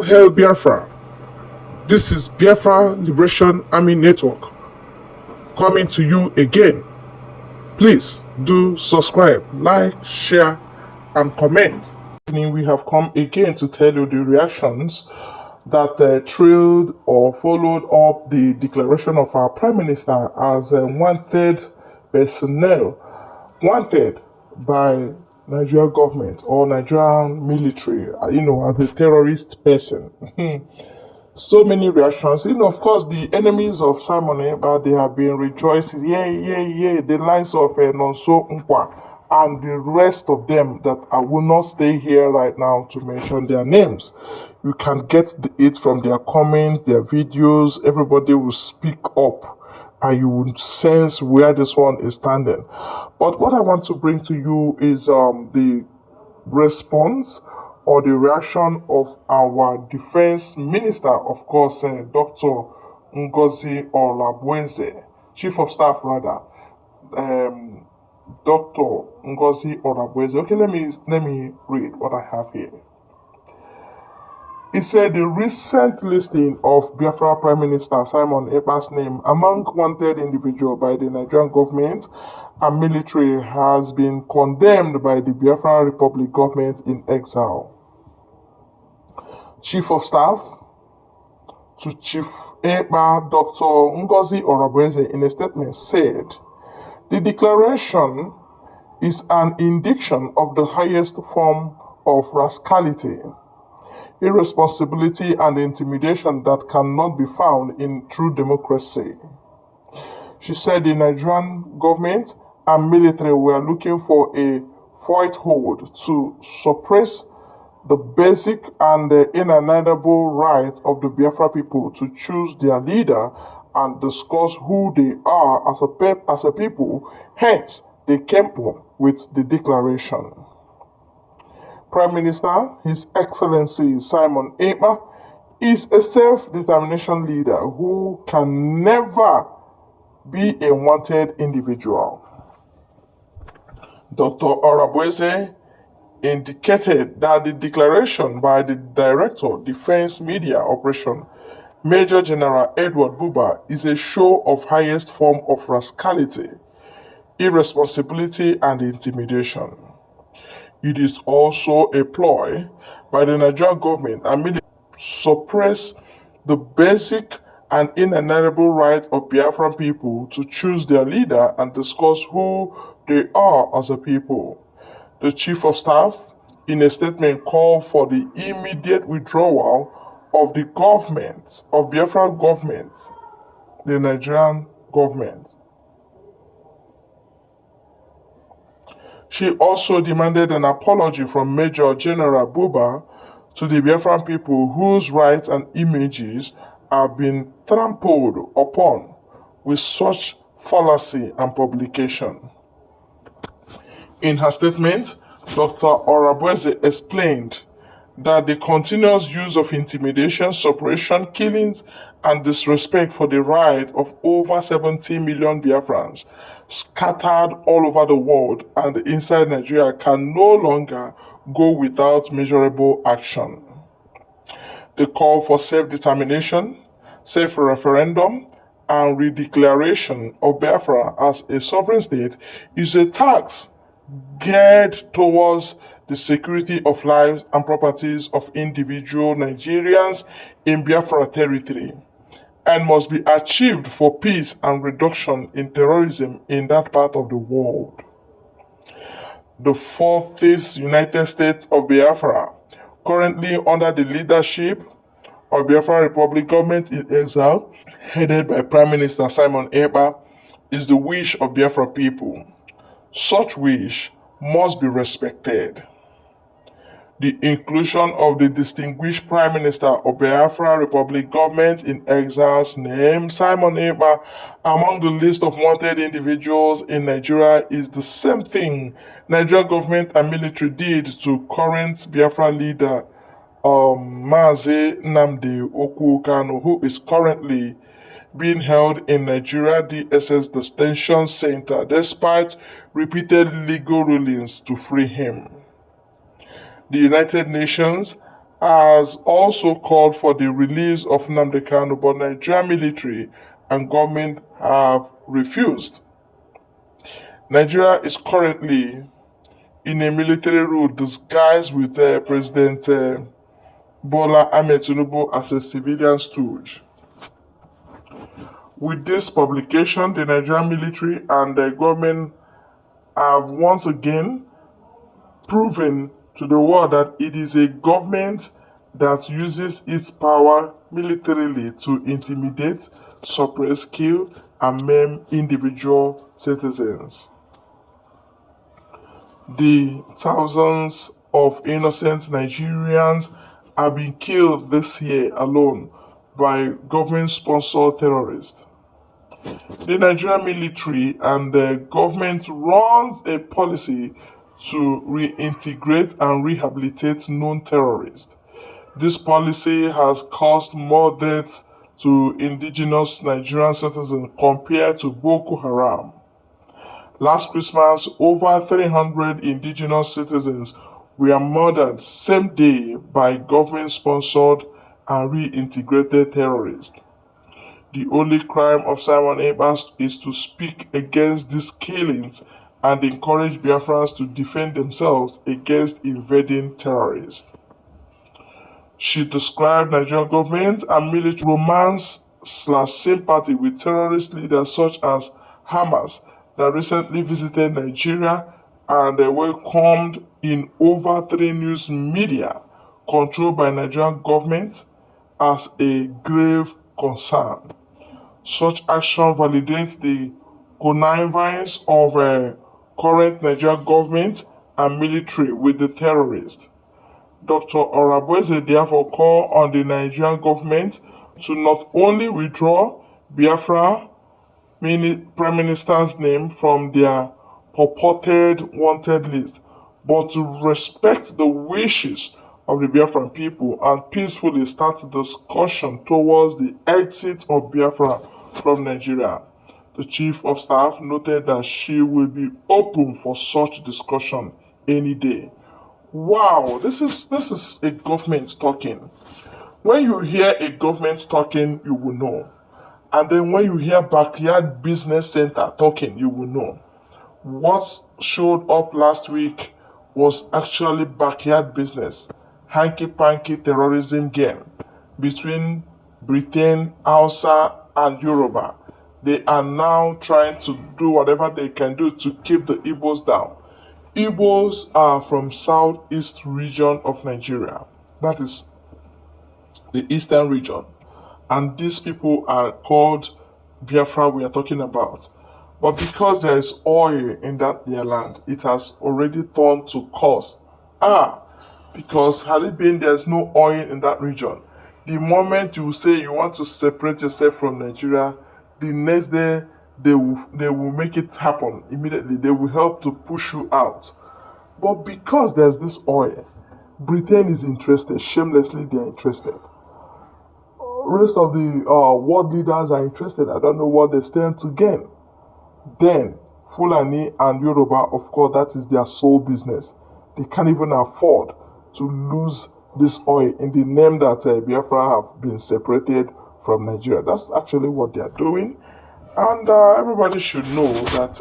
hail Biafra. This is Biafra Liberation Army Network coming to you again. Please do subscribe, like, share, and comment. We have come again to tell you the reactions that trailed or followed up the declaration of our Prime Minister as wanted personnel, wanted by Nigerian government or Nigerian military, as a terrorist person. So many reactions. Of course, the enemies of Simon Ekpa, they have been rejoicing. Yeah. The likes of Nonso Nkwa and the rest of them that I will not stay here right now to mention their names. You can get it from their comments, their videos. Everybody will speak up and you will sense where this one is standing. But what I want to bring to you is the response or the reaction of our defense minister, of course, Dr. Ngozi Orabueze, chief of staff rather, Dr. Ngozi Orabueze. Okay, let me read what I have here. It said the recent listing of Biafra Prime Minister Simon Ekpa's name among wanted individuals by the Nigerian government and military has been condemned by the Biafra Republic government in exile. Chief of Staff to Chief Ekpa, Dr. Ngozi Orabueze, in a statement said, the declaration is an indication of the highest form of rascality, irresponsibility, and intimidation that cannot be found in true democracy. She said the Nigerian government and military were looking for a foothold to suppress the basic and inalienable right of the Biafra people to choose their leader and discuss who they are as a people. Hence, they came up with the declaration. Prime Minister, His Excellency Simon Ekpa, is a self-determination leader who can never be a wanted individual. Dr. Orabueze indicated that the declaration by the Director, Defense Media Operation, Major General Edward Buba, is a show of highest form of rascality, irresponsibility, and intimidation. It is also a ploy by the Nigerian government and military to suppress the basic and inalienable right of Biafran people to choose their leader and discuss who they are as a people. The Chief of Staff, in a statement, called for the immediate withdrawal of the government, of Biafra government, the Nigerian government. She also demanded an apology from Major General Buba to the Biafran people whose rights and images are being trampled upon with such fallacy and publication. In her statement, Dr. Orabueze explained that the continuous use of intimidation, suppression, killings, and disrespect for the right of over 70 million Biafrans scattered all over the world and inside Nigeria can no longer go without measurable action. The call for self-determination, self-referendum, and redeclaration of Biafra as a sovereign state is a task geared towards the security of lives and properties of individual Nigerians in Biafra territory and must be achieved for peace and reduction in terrorism in that part of the world. The Fourth United States of Biafra, currently under the leadership of Biafra Republic government in exile, headed by Prime Minister Simon Ekpa, is the wish of Biafra people. Such wish must be respected. The inclusion of the distinguished Prime Minister of Biafra Republic government in exile's name, Simon Ekpa, among the list of wanted individuals in Nigeria is the same thing Nigerian government and military did to current Biafra leader Mazi Nnamdi Kanu, who is currently being held in Nigeria DSS Detention Center despite repeated legal rulings to free him. The United Nations has also called for the release of Nnamdi Kanu, but Nigerian military and government have refused. Nigeria is currently in a military rule disguised with President Bola Ahmed Tinubu as a civilian stooge. With this publication, the Nigerian military and the government have once again proven to the world that it is a government that uses its power militarily to intimidate, suppress, kill, and maim individual citizens. The thousands of innocent Nigerians have been killed this year alone by government-sponsored terrorists. The Nigerian military and the government runs a policy to reintegrate and rehabilitate known terrorists. This policy has caused more deaths to indigenous Nigerian citizens compared to Boko Haram. Last Christmas, over 300 indigenous citizens were murdered same day by government-sponsored and reintegrated terrorists. The only crime of Simon Ekpa is to speak against these killings and encourage Biafrans to defend themselves against invading terrorists. She described Nigerian government and military romance/sympathy with terrorist leaders such as Hamas that recently visited Nigeria and welcomed in over 3 news media controlled by Nigerian government as a grave concern. Such action validates the connivance of current Nigerian government and military with the terrorists. Dr. Orabueze therefore called on the Nigerian government to not only withdraw Biafra Prime Minister's name from their purported wanted list, but to respect the wishes of the Biafran people and peacefully start discussion towards the exit of Biafra from Nigeria. The Chief of Staff noted that she will be open for such discussion any day. Wow, this is a government talking. When you hear a government talking, you will know. And then when you hear Backyard Business Center talking, you will know. What showed up last week was actually backyard business, hanky-panky terrorism game between Britain, Hausa, and Yoruba. They are now trying to do whatever they can do to keep the Igbos down. Igbos are from southeast region of Nigeria. That is the eastern region. And these people are called Biafra we are talking about. But because there is oil in their land, it has already turned to cause. Because had it been there's no oil in that region, the moment you say you want to separate yourself from Nigeria, the next day they will make it happen immediately. They will help to push you out. But because there's this oil, Britain is interested. Shamelessly, they are interested. Rest of the world leaders are interested. I don't know what they stand to gain. Then Fulani and Yoruba, of course, that is their sole business. They can't even afford to lose this oil in the name that Biafra have been separated from Nigeria. That's actually what they are doing. And everybody should know that,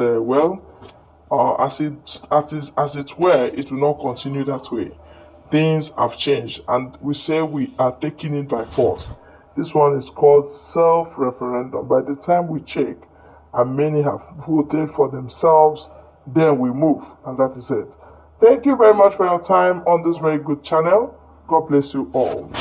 as it were, it will not continue that way. Things have changed, and we say we are taking it by force. This one is called self-referendum. By the time we check, and many have voted for themselves, then we move, and that is it. Thank you very much for your time on this very good channel. God bless you all.